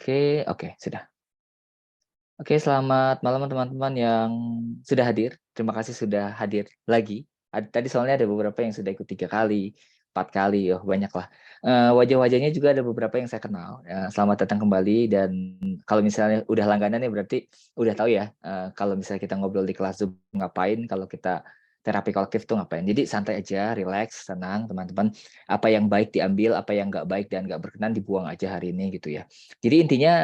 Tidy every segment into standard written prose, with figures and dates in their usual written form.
Oke, sudah. Oke, selamat malam teman-teman yang sudah hadir. Terima kasih sudah hadir lagi. Tadi soalnya ada beberapa yang sudah ikut 3 kali, 4 kali, oh banyaklah. Wajah-wajahnya juga ada beberapa yang saya kenal. Selamat datang kembali dan kalau misalnya udah langganan ya berarti udah tahu ya, kalau misalnya kita ngobrol di kelas Zoom ngapain, kalau kita terapi kolektif tuh ngapain. Jadi santai aja, relax, tenang teman-teman. Apa yang baik diambil, apa yang nggak baik dan nggak berkenan dibuang aja hari ini gitu ya. Jadi intinya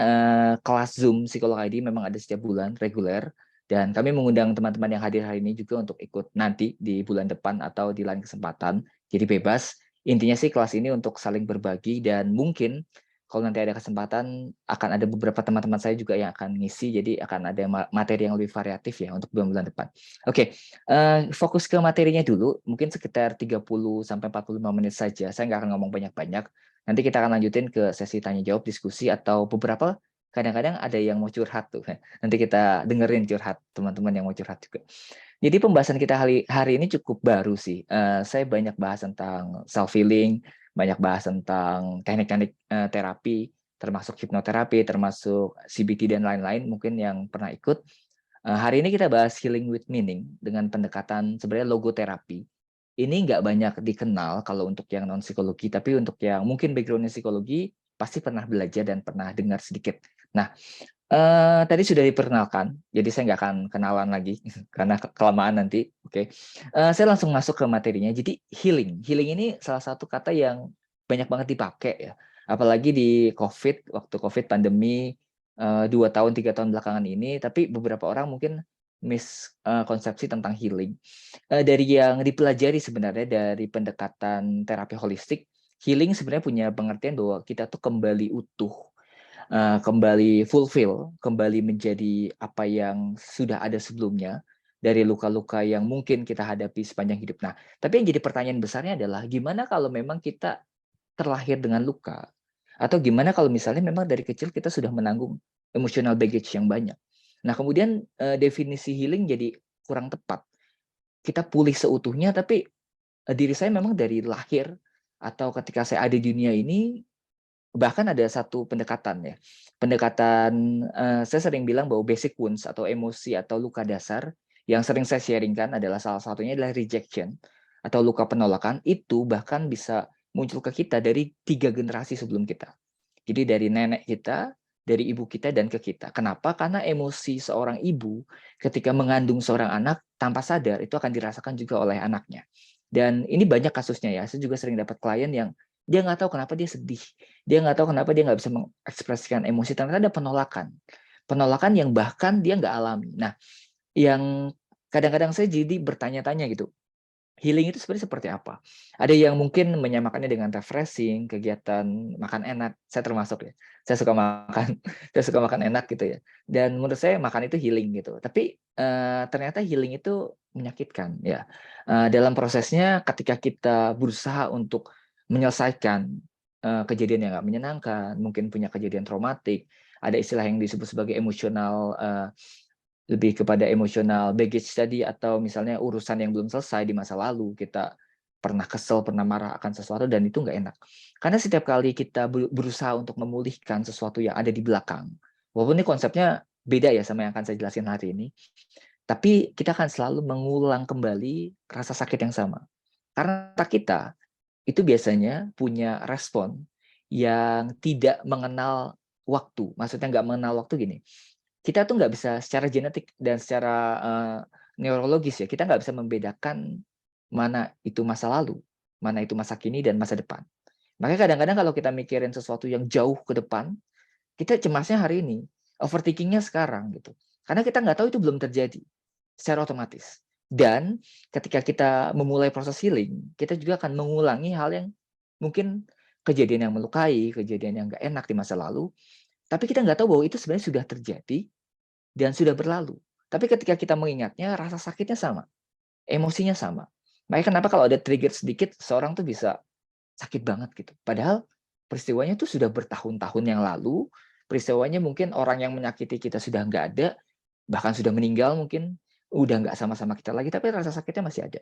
kelas Zoom Psikolog ID memang ada setiap bulan reguler dan kami mengundang teman-teman yang hadir hari ini juga untuk ikut nanti di bulan depan atau di lain kesempatan. Jadi bebas. Intinya sih kelas ini untuk saling berbagi dan mungkin kalau nanti ada kesempatan akan ada beberapa teman-teman saya juga yang akan ngisi, jadi akan ada materi yang lebih variatif ya untuk bulan-bulan depan. Oke, fokus ke materinya dulu, mungkin sekitar 30 sampai 45 menit saja. Saya nggak akan ngomong banyak-banyak. Nanti kita akan lanjutin ke sesi tanya jawab, diskusi, atau beberapa kadang-kadang ada yang mau curhat tuh. Nanti kita dengerin curhat teman-teman yang mau curhat juga. Jadi pembahasan kita hari ini cukup baru sih. Saya banyak bahas tentang self healing, banyak bahas tentang teknik-teknik terapi, termasuk hipnoterapi, termasuk CBT dan lain-lain. Mungkin yang pernah ikut. Hari ini kita bahas healing with meaning dengan pendekatan sebenarnya logoterapi. Ini nggak banyak dikenal kalau untuk yang non psikologi, tapi untuk yang mungkin backgroundnya psikologi pasti pernah belajar dan pernah dengar sedikit. Nah, tadi sudah diperkenalkan, jadi saya nggak akan kenalan lagi karena kelamaan nanti. Oke, saya langsung masuk ke materinya. Jadi healing ini salah satu kata yang banyak banget dipakai ya, apalagi di COVID, waktu COVID pandemi 2 tahun 3 tahun belakangan ini. Tapi beberapa orang mungkin miskonsepsi tentang healing. Dari yang dipelajari sebenarnya dari pendekatan terapi holistik, healing sebenarnya punya pengertian bahwa kita tuh kembali utuh, kembali fulfill, kembali menjadi apa yang sudah ada sebelumnya, dari luka-luka yang mungkin kita hadapi sepanjang hidup. Nah, tapi yang jadi pertanyaan besarnya adalah gimana kalau memang kita terlahir dengan luka? Atau gimana kalau misalnya memang dari kecil kita sudah menanggung emotional baggage yang banyak? Nah, kemudian definisi healing jadi kurang tepat. Kita pulih seutuhnya, tapi diri saya memang dari lahir atau ketika saya ada di dunia ini. Bahkan ada satu pendekatan ya, pendekatan, saya sering bilang bahwa basic wounds atau emosi atau luka dasar yang sering saya sharing-kan adalah salah satunya adalah rejection atau luka penolakan, itu bahkan bisa muncul ke kita dari 3 generasi sebelum kita. Jadi dari nenek kita, dari ibu kita, dan ke kita. Kenapa? Karena emosi seorang ibu ketika mengandung seorang anak tanpa sadar itu akan dirasakan juga oleh anaknya. Dan ini banyak kasusnya ya, saya juga sering dapat klien yang dia nggak tahu kenapa dia sedih, dia nggak tahu kenapa dia nggak bisa mengekspresikan emosi, ternyata ada penolakan. Penolakan yang bahkan dia nggak alami. Nah, yang kadang-kadang saya jadi bertanya-tanya gitu, healing itu sebenarnya seperti apa? Ada yang mungkin menyamakannya dengan refreshing, kegiatan makan enak, saya termasuk ya. Saya suka makan saya suka makan enak gitu ya. Dan menurut saya makan itu healing gitu. Tapi, ternyata healing itu menyakitkan ya. Dalam prosesnya ketika kita berusaha untuk menyelesaikan, kejadian yang nggak menyenangkan, mungkin punya kejadian traumatik, ada istilah yang disebut sebagai emosional, lebih kepada emosional baggage tadi, atau misalnya urusan yang belum selesai di masa lalu, kita pernah kesel, pernah marah akan sesuatu dan itu nggak enak. Karena setiap kali kita berusaha untuk memulihkan sesuatu yang ada di belakang, walaupun ini konsepnya beda ya sama yang akan saya jelasin hari ini, tapi kita akan selalu mengulang kembali rasa sakit yang sama. Karena otak kita itu biasanya punya respon yang tidak mengenal waktu. Maksudnya nggak mengenal waktu gini, kita tuh nggak bisa secara genetik dan secara, neurologis ya, kita nggak bisa membedakan mana itu masa lalu, mana itu masa kini dan masa depan. Makanya kadang-kadang kalau kita mikirin sesuatu yang jauh ke depan, kita cemasnya hari ini, overthinking-nya sekarang gitu. Karena kita nggak tahu itu belum terjadi secara otomatis. Dan ketika kita memulai proses healing, kita juga akan mengulangi hal yang mungkin kejadian yang melukai, kejadian yang nggak enak di masa lalu, tapi kita nggak tahu bahwa itu sebenarnya sudah terjadi dan sudah berlalu. Tapi ketika kita mengingatnya, rasa sakitnya sama, emosinya sama. Makanya kenapa kalau ada trigger sedikit, seorang tuh bisa sakit banget gitu. Padahal peristiwanya tuh sudah bertahun-tahun yang lalu, peristiwanya mungkin orang yang menyakiti kita sudah nggak ada, bahkan sudah meninggal mungkin, udah nggak sama-sama kita lagi, tapi rasa sakitnya masih ada.